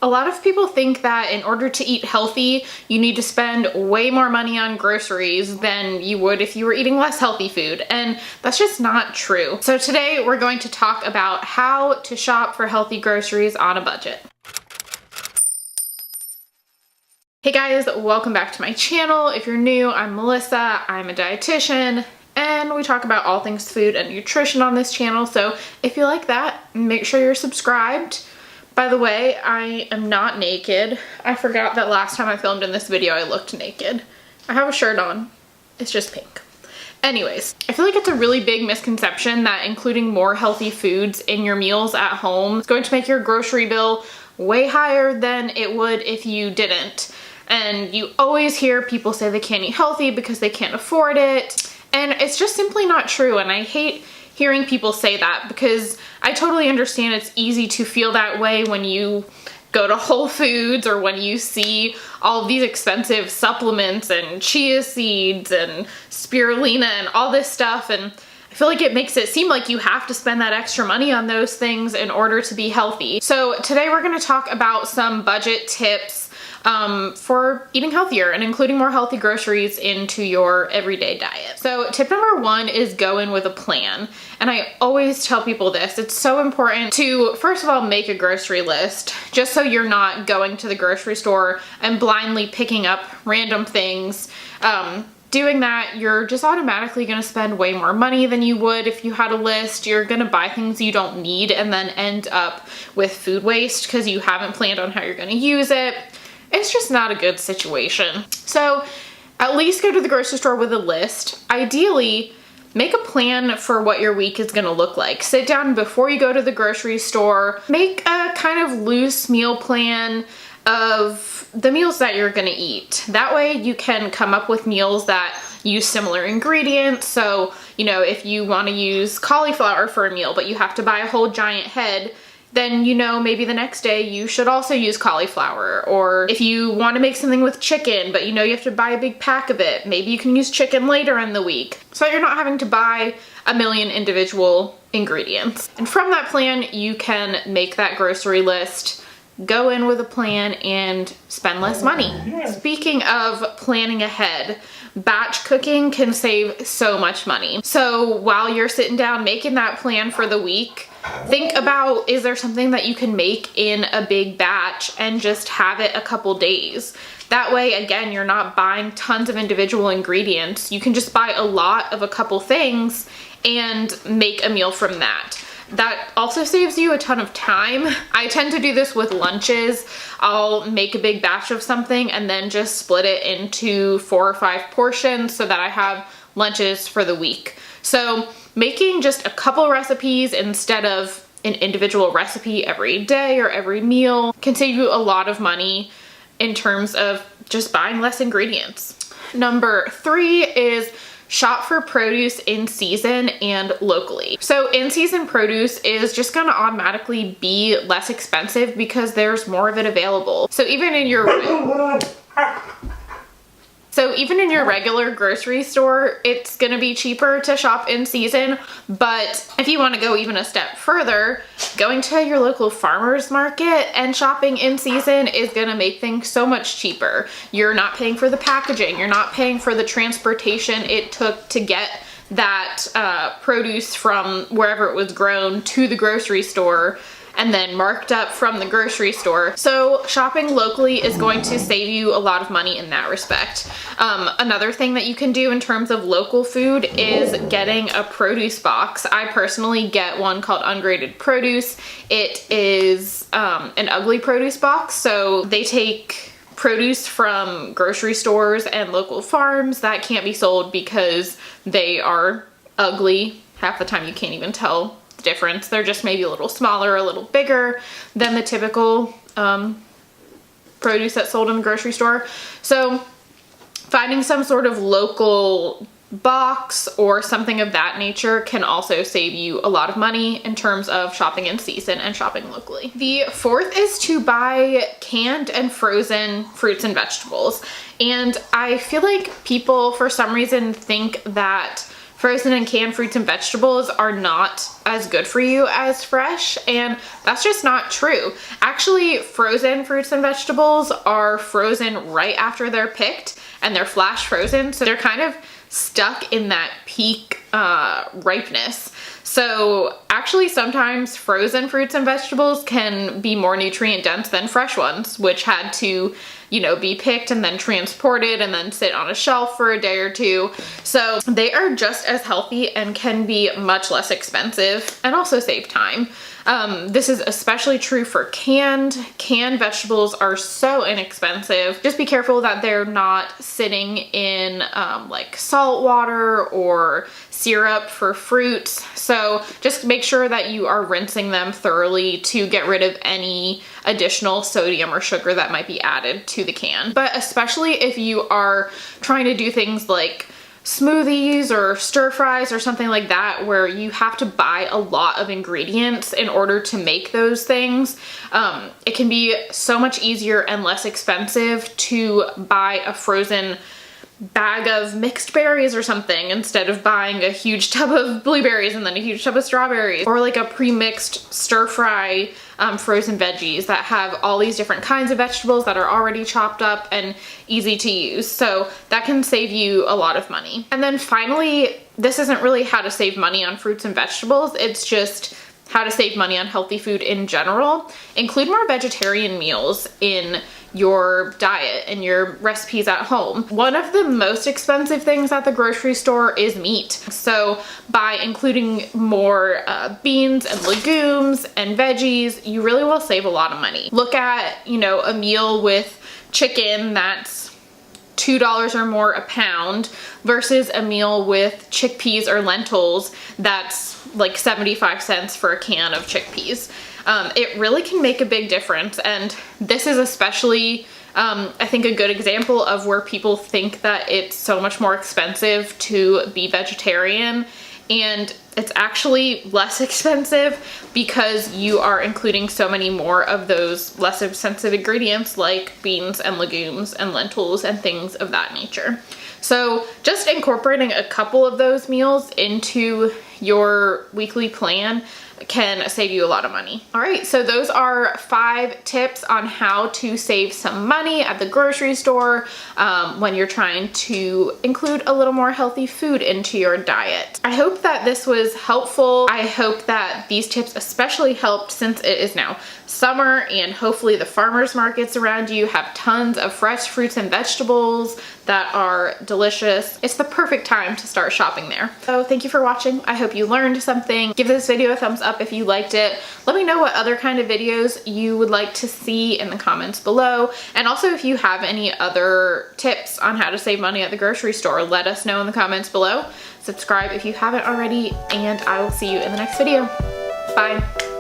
A lot of people think that in order to eat healthy, you need to spend way more money on groceries than you would if you were eating less healthy food, and that's just not true. So today we're going to talk about how to shop for healthy groceries on a budget. Hey guys, welcome back to my channel. If you're new, I'm Melissa, I'm a dietitian, and we talk about all things food and nutrition on this channel. So if you like that, make sure you're subscribed. By the way, I am not naked. I forgot that last time I filmed in this video I looked naked. I have a shirt on. It's just pink. Anyways, I feel like it's a really big misconception that including more healthy foods in your meals at home is going to make your grocery bill way higher than it would if you didn't. And you always hear people say they can't eat healthy because they can't afford it. And it's just simply not true. And I hate hearing people say that because I totally understand it's easy to feel that way when you go to Whole Foods or when you see all of these expensive supplements and chia seeds and spirulina and all this stuff. And I feel like it makes it seem like you have to spend that extra money on those things in order to be healthy. So today we're going to talk about some budget tips for eating healthier and including more healthy groceries into your everyday diet. So tip number one is go in with a plan. And I always tell people this. It's so important to, first of all, make a grocery list just so you're not going to the grocery store and blindly picking up random things. Doing that, you're just automatically going to spend way more money than you would if you had a list. You're going to buy things you don't need and then end up with food waste because you haven't planned on how you're going to use it. It's just not a good situation. So at least go to the grocery store with a list. Ideally, make a plan for what your week is gonna look like. Sit down before you go to the grocery store, make a kind of loose meal plan of the meals that you're gonna eat. That way you can come up with meals that use similar ingredients. So, you know, if you wanna use cauliflower for a meal, but you have to buy a whole giant head, then you know maybe the next day you should also use cauliflower. Or if you want to make something with chicken, but you know you have to buy a big pack of it, maybe you can use chicken later in the week. So you're not having to buy a million individual ingredients. And from that plan, you can make that grocery list, go in with a plan, and spend less money. Speaking of planning ahead, batch cooking can save so much money. So while you're sitting down making that plan for the week, think about, is there something that you can make in a big batch and just have it a couple days? That way, again, you're not buying tons of individual ingredients. You can just buy a lot of a couple things and make a meal from that. That also saves you a ton of time. I tend to do this with lunches. I'll make a big batch of something and then just split it into 4 or 5 portions so that I have lunches for the week. So making just a couple recipes instead of an individual recipe every day or every meal can save you a lot of money in terms of just buying less ingredients. Number 3 is shop for produce in season and locally. So in-season produce is just gonna automatically be less expensive because there's more of it available. So even in your regular grocery store, it's gonna be cheaper to shop in season. But if you wanna go even a step further, going to your local farmer's market and shopping in season is gonna make things so much cheaper. You're not paying for the packaging, you're not paying for the transportation it took to get that produce from wherever it was grown to the grocery store and then marked up from the grocery store. So shopping locally is going to save you a lot of money in that respect. Another thing that you can do in terms of local food is getting a produce box. I personally get one called Ungraded Produce. It is an ugly produce box, so they take produce from grocery stores and local farms that can't be sold because they are ugly. Half the time you can't even tell difference. They're just maybe a little smaller, a little bigger than the typical produce that's sold in the grocery store. So finding some sort of local box or something of that nature can also save you a lot of money in terms of shopping in season and shopping locally. The 4th is to buy canned and frozen fruits and vegetables. And I feel like people for some reason think that frozen and canned fruits and vegetables are not as good for you as fresh, and that's just not true. Actually, frozen fruits and vegetables are frozen right after they're picked, and they're flash frozen, so they're kind of stuck in that peak ripeness. So actually sometimes frozen fruits and vegetables can be more nutrient dense than fresh ones, which had to, you know, be picked and then transported and then sit on a shelf for a day or two. So they are just as healthy and can be much less expensive and also save time. This is especially true for canned. Canned vegetables are so inexpensive. Just be careful that they're not sitting in like salt water or syrup for fruits. So just make sure that you are rinsing them thoroughly to get rid of any additional sodium or sugar that might be added to the can. But especially if you are trying to do things like smoothies or stir fries or something like that, where you have to buy a lot of ingredients in order to make those things, it can be so much easier and less expensive to buy a frozen bag of mixed berries or something instead of buying a huge tub of blueberries and then a huge tub of strawberries, or like a pre-mixed stir fry frozen veggies that have all these different kinds of vegetables that are already chopped up and easy to use. So that can save you a lot of money. And then finally, this isn't really how to save money on fruits and vegetables, it's just how to save money on healthy food in general. Include more vegetarian meals in your diet and your recipes at home. One of the most expensive things at the grocery store is meat. So by including more beans and legumes and veggies, you really will save a lot of money. Look at, you know, a meal with chicken that's $2 or more a pound versus a meal with chickpeas or lentils that's like 75 cents for a can of chickpeas. It really can make a big difference, and this is especially I think a good example of where people think that it's so much more expensive to be vegetarian, and it's actually less expensive because you are including so many more of those less expensive ingredients like beans and legumes and lentils and things of that nature. So just incorporating a couple of those meals into your weekly plan can save you a lot of money. All right, so those are 5 tips on how to save some money at the grocery store when you're trying to include a little more healthy food into your diet. I hope that this was helpful. I hope that these tips especially helped since it is now summer and hopefully the farmers markets around you have tons of fresh fruits and vegetables that are delicious. It's the perfect time to start shopping there. So thank you for watching. I hope you learned something. Give this video a thumbs up if you liked it. Let me know what other kind of videos you would like to see in the comments below. And also if you have any other tips on how to save money at the grocery store, let us know in the comments below. Subscribe if you haven't already, and I will see you in the next video. Bye.